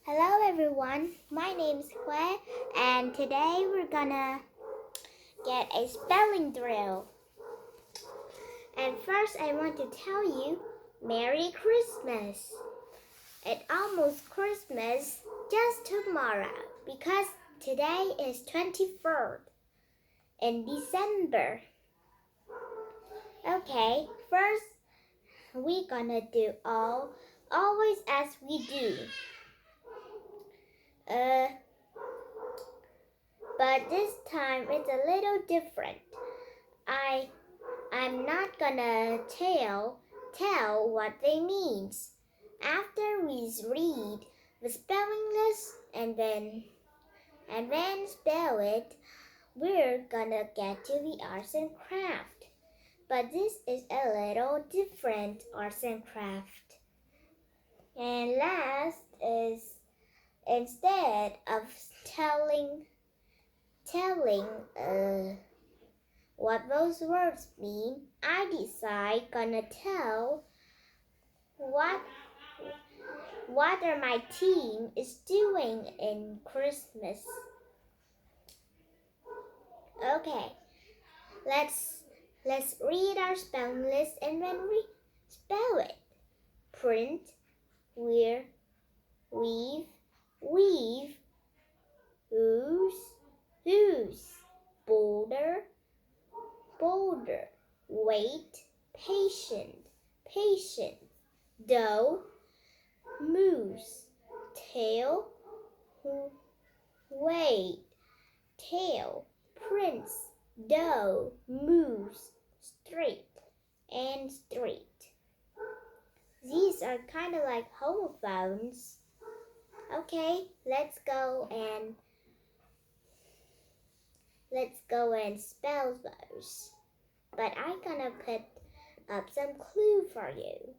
Hello everyone, my name is Claire and today we're gonna get a spelling drill. And first I want to tell you, Merry Christmas! It's almost Christmas just tomorrow because today is 23rd in December. Okay, first we're gonna do always as we do. But this time it's a little different. I'm not gonna tell what they means. After we read the spelling list and then spell it, we're gonna get to the arts and craft. But this is a little different arts and craft. And last is instead of telling what those words mean, I decide gonna tell what my team is doing in Christmas. Okay, let's read our spelling list and then we spell it. Print, wear, weave, weave, ooze, whose, boulder, boulder, wait, patient, patient, dough, moose, tail, wait, tail, prince, dough, moose, straight, and straight. These are kind of like homophones. Okay, let's go and spell those. But I'm gonna put up some clue for you.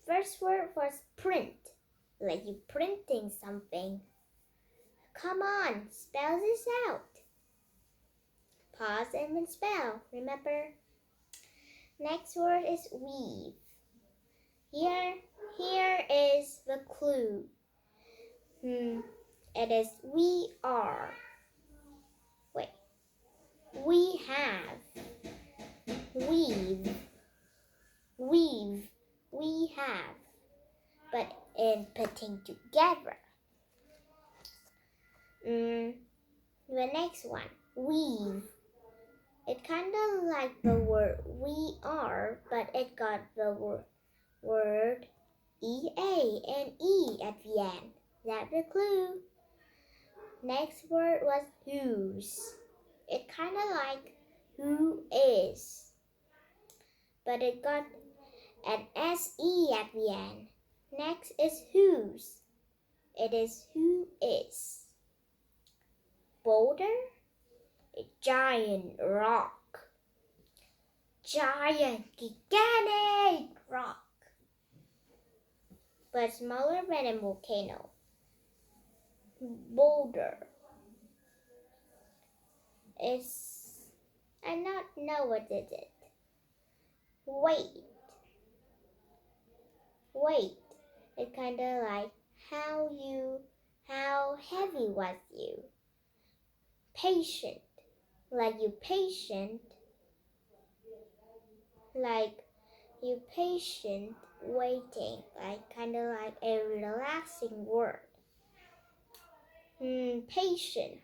First word was print, like you printing something. Come on, spell this out. Pause and then spell, remember? Next word is weave. Here is the clue. It is we are. Wait. We have. Weave. Weave. We have. But in putting together. The next one. Weave. It kind of like the word we are, but it got the word EA and E at the end. That's the clue. Next word was whose. It kind of like who is, but it got an SE at the end. Next is whose. It is who is. Boulder, a giant rock. Giant, gigantic rock. But smaller than a volcano. Boulder. I not know what is it. Weight. It kind of like how heavy was you. Patient, like you patient waiting, like kind of like a relaxing word. Patient,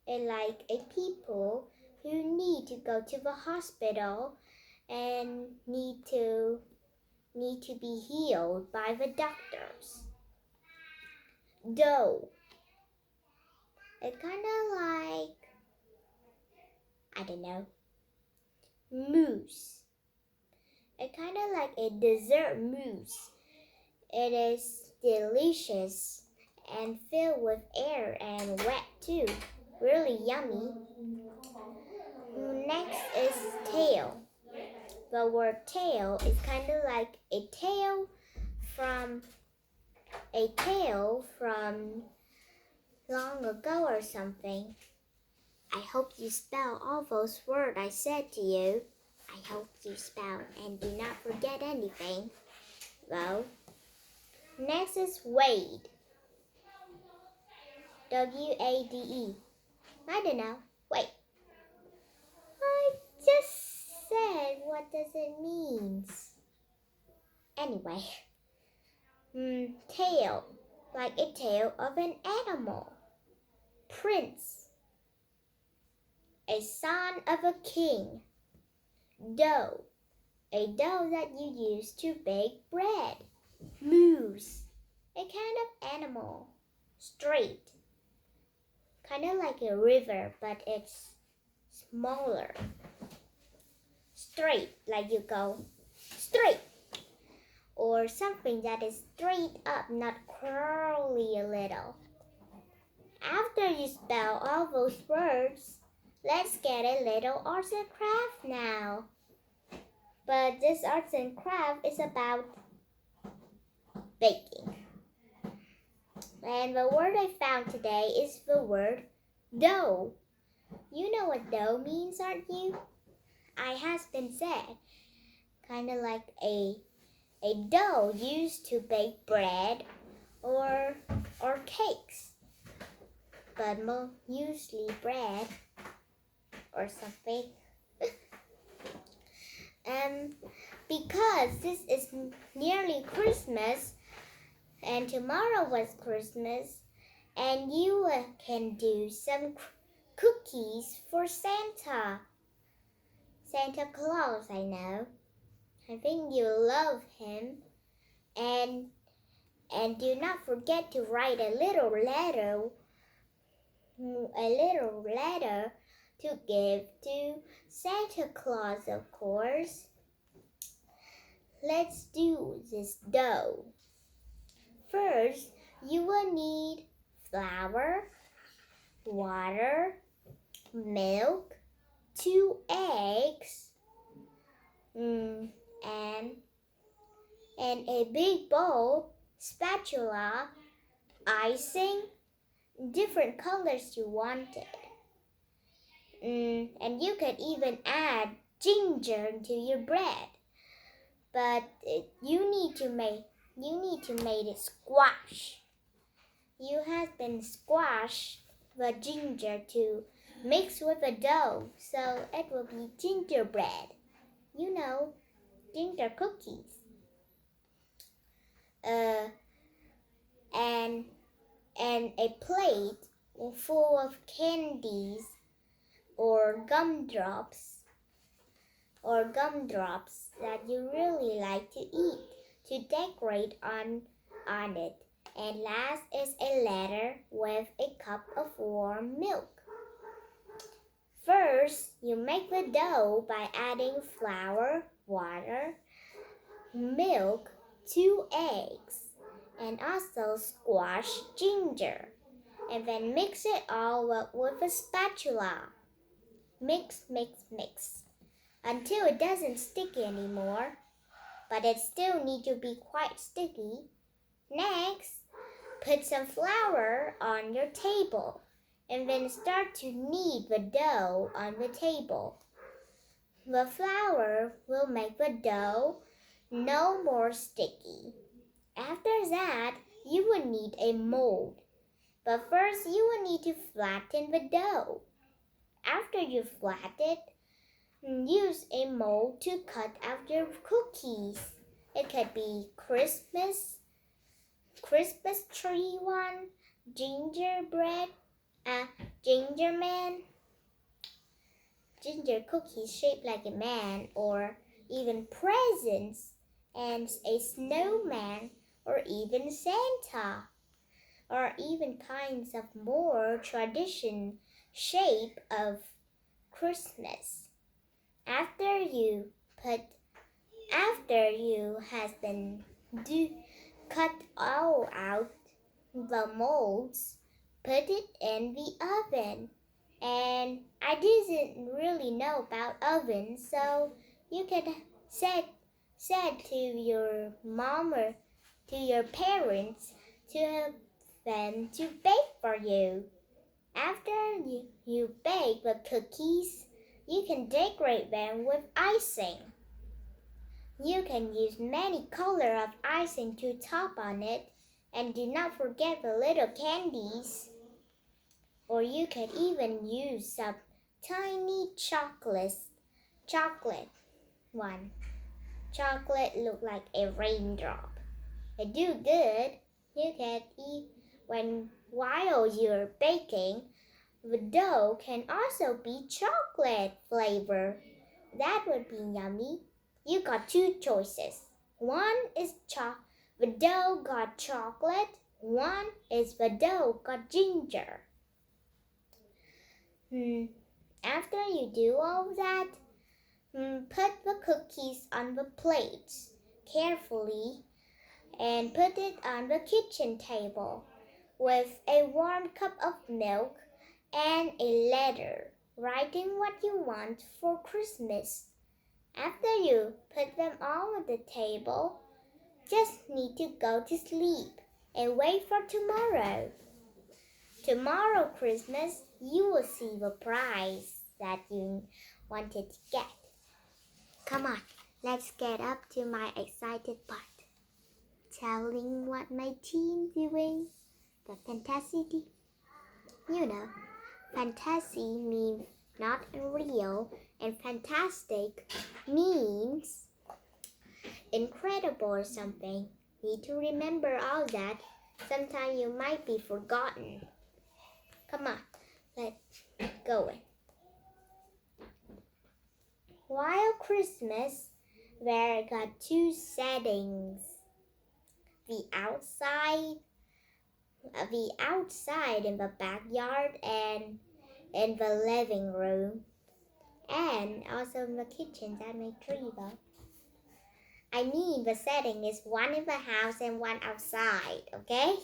and like a people who need to go to the hospital and need to be healed by the doctors. Dough. It kind of like, I don't know. Mousse. It kind of like a dessert mousse. It is delicious and filled with air and wet too. Really yummy. Next is tail. The word tail is kind of like a tail from long ago or something. I hope you spell all those words I said to you. I hope you spell and do not forget anything. Well, next is wade. W-A-D-E. I don't know. Wait. I just said what does it mean? Anyway. Tail. Like a tail of an animal. Prince. A son of a king. Dough. A dough that you use to bake bread. Moose. A kind of animal. Straight. Kind of like a river, but it's smaller. Straight, like you go straight. Or something that is straight up, not curly a little. After you spell all those words, let's get a little arts and craft now. But this arts and craft is about baking. And the word I found today is the word dough. You know what dough means, aren't you? I has been said. Kind of like a dough used to bake bread or cakes. But usually bread or something. Because this is nearly Christmas and tomorrow was Christmas and you can do some cookies for Santa Claus, I know. I think you love him. And do not forget to write a little letter to give to Santa Claus, of course. Let's do this dough. First, you will need flour, water, milk, 2 eggs, and a big bowl, spatula, icing, different colors you wanted. And you could even add ginger to your bread. But you need to make it squash. You have been squash the ginger to mix with the dough, so it will be gingerbread. You know, ginger cookies. And a plate full of candies or gumdrops that you really like to eat to decorate on it. And last is a letter with a cup of warm milk. First, you make the dough by adding flour, water, milk, 2 eggs, and also squash ginger. And then mix it all up with a spatula. Mix, mix, mix. Until it doesn't stick anymore, but it still needs to be quite sticky. Next, put some flour on your table and then start to knead the dough on the table. The flour will make the dough no more sticky. After that, you will need a mold. But first, you will need to flatten the dough. After you flatten it, use a mold to cut out your cookies. It could be Christmas tree one, gingerbread, ginger man, ginger cookies shaped like a man, or even presents and a snowman, or even Santa, or even kinds of more tradition shape of Christmas. After you has been cut all out the molds, put it in the oven. And I didn't really know about ovens, so you could said to your mom or to your parents to help them to bake for you. After you bake the cookies, you can decorate them with icing. You can use many colors of icing to top on it, and do not forget the little candies. Or you could even use some tiny chocolate one. Chocolate look like a raindrop. To do good, you can eat while you're baking. The dough can also be chocolate flavor. That would be yummy. You got two choices. One is the dough got chocolate. One is the dough got ginger. After you do all that, put the cookies on the plates carefully and put it on the kitchen table with a warm cup of milk and a letter writing what you want for Christmas. After you put them all on the table, just need to go to sleep and wait for tomorrow. Tomorrow Christmas, you will see the prize that you wanted to get. Come on, let's get up to my excited part. Telling what my team doing. The fantasy. You know, fantasy means not real, and fantastic means incredible or something. Need to remember all that. Sometimes you might be forgotten. Come on, let's go in. While Christmas, there got two settings. The outside in the backyard and in the living room, and also in the kitchen. That makes three though. I mean, the setting is one in the house and one outside, okay?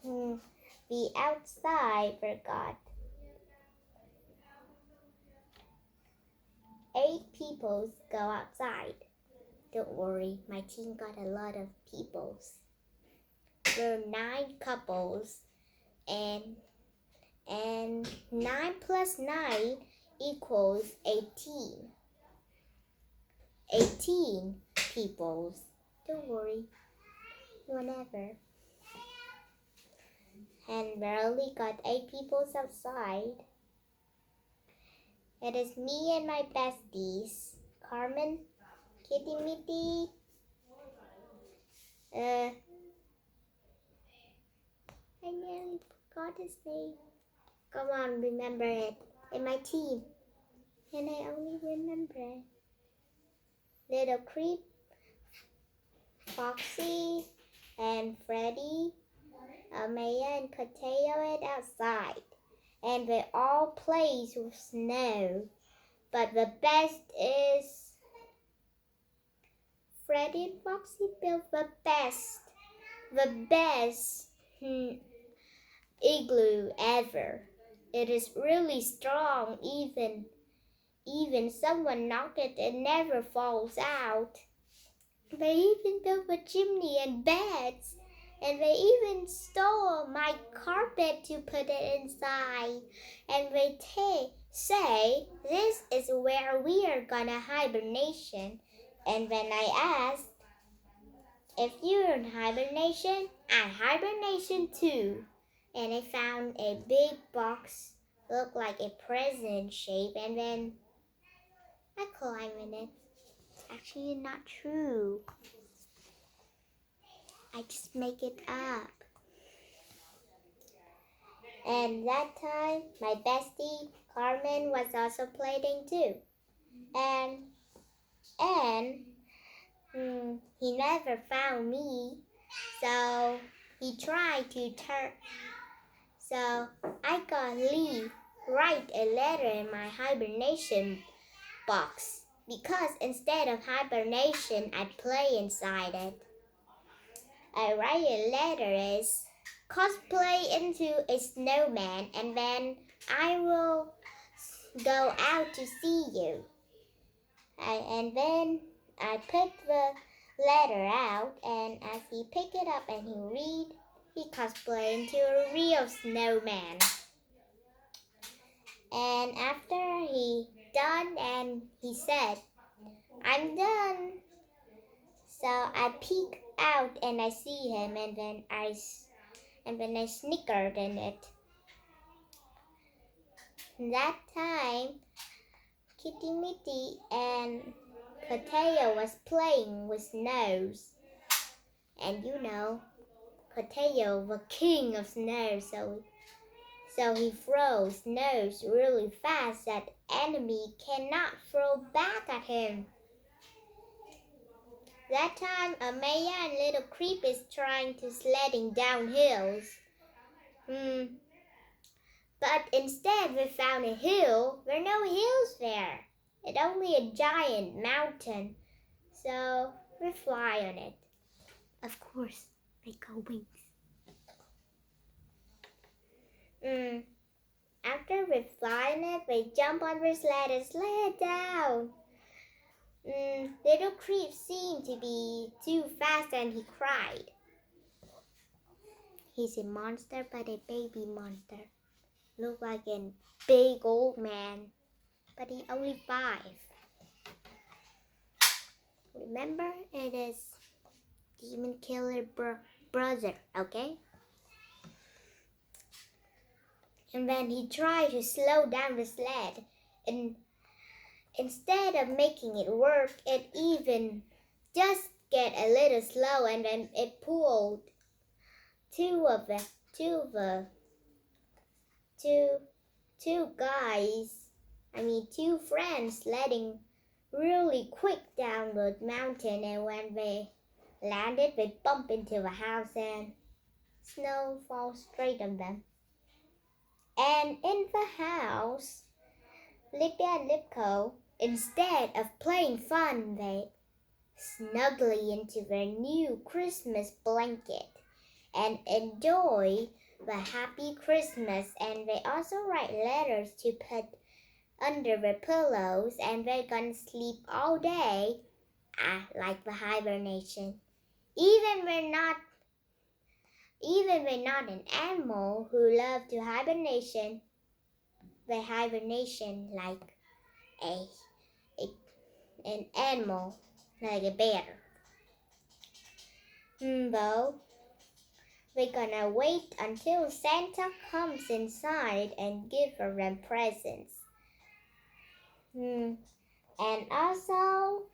The outside forgot. 8 people go outside. Don't worry, my team got a lot of peoples. There are 9 couples, and 9 plus 9 equals 18. 18 peoples. Don't worry, whenever. And we only got 8 peoples outside. It is me and my besties, Carmen, Kitty Mitty, I nearly forgot his name. Come on, remember it. And my team. And I only remember it. Little Creep, Foxy, and Freddy, Maya, and Potato it outside. And they all play with snow. But the best is Freddy and Foxy built the best igloo ever. It is really strong, even someone knock it and never falls out. They even built a chimney and beds, and they even stole my carpet to put it inside. And they say this is where we are gonna hibernation. And when I asked if you're in hibernation, I hibernation too. And I found a big box, looked like a present shape, and then I climbed in it. It's actually not true. I just make it up. And that time, my bestie, Carmen, was also playing too. And he never found me, so he tried to turn. So I got Lee write a letter in my hibernation box, because instead of hibernation, I play inside it. I write a letter is cosplay into a snowman, and then I will go out to see you. And then I put the letter out, and as he pick it up and he read, he cosplay into a real snowman. And after he done, and he said, I'm done. So I peek out and I see him, and then and then I snickered in it. That time, Kitty Mitty and Potato was playing with Nose. And you know, Potato the king of snow, so he throws Nose really fast that enemy cannot throw back at him. That time, Amaya and Little Creep is trying to sledding down hills. But instead we found a hill where no hills there. It's only a giant mountain. So we fly on it. Of course, they go wings. After we fly on it, we jump on the sled and sled down. Little Creep seemed to be too fast and he cried. He's a monster, but a baby monster. Look like a big old man, but he's only 5. Remember, it is Demon Killer brother, okay? And then he tried to slow down the sled, and instead of making it work, it even just get a little slow, and then it pulled two friends sledding really quick down the mountain, and when they landed, they bumped into the house and snow falls straight on them. And in the house, Lippy and Lipko, instead of playing fun, they snugly into their new Christmas blanket and enjoy the happy Christmas. And they also write letters to put under their pillows, and they're gonna sleep all day, like the hibernation. Even we're not an animal who love to hibernation, the hibernation like an animal, like a bear. Though we're gonna wait until Santa comes inside and give them presents. And also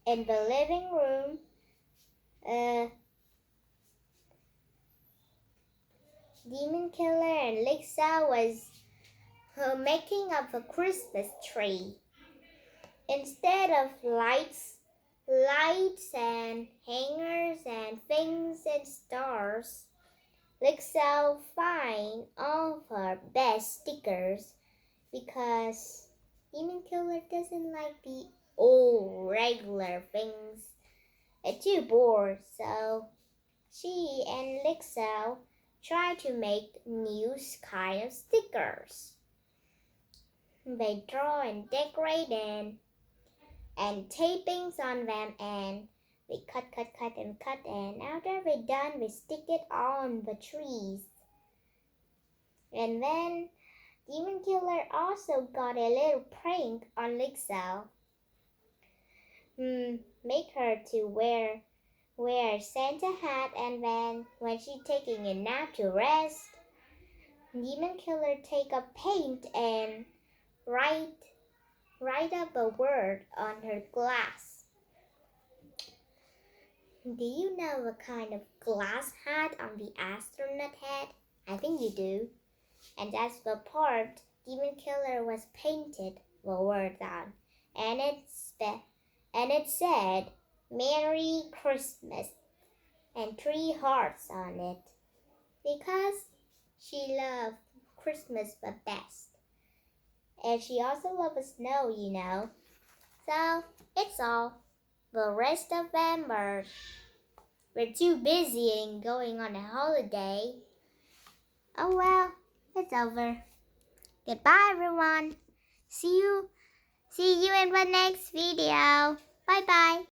in the living room, Demon Killer and Lixa was making up a Christmas tree. Instead of lights and hangers and things and stars, Lixa find all of her best stickers because Demon Killer doesn't like the old regular things. It's too bored, so she and Lixa try to make new kind of stickers. They draw and decorate and tapings on them, and we cut, and after we're done, we stick it on the trees. And then Demon Killer also got a little prank on Lixa. Make her to wear Santa hat, and then when she's taking a nap to rest, Demon Killer take a paint and write up a word on her glass. Do you know what kind of glass hat on the astronaut head? I think you do. And that's the part Demon Killer was painted the words on. And it said Merry Christmas and 3 hearts on it. Because she loved Christmas the best. And she also loves snow, you know. So it's all. The rest of them were too busy in going on a holiday. Oh well, it's over. Goodbye, everyone. See you in the next video. Bye bye.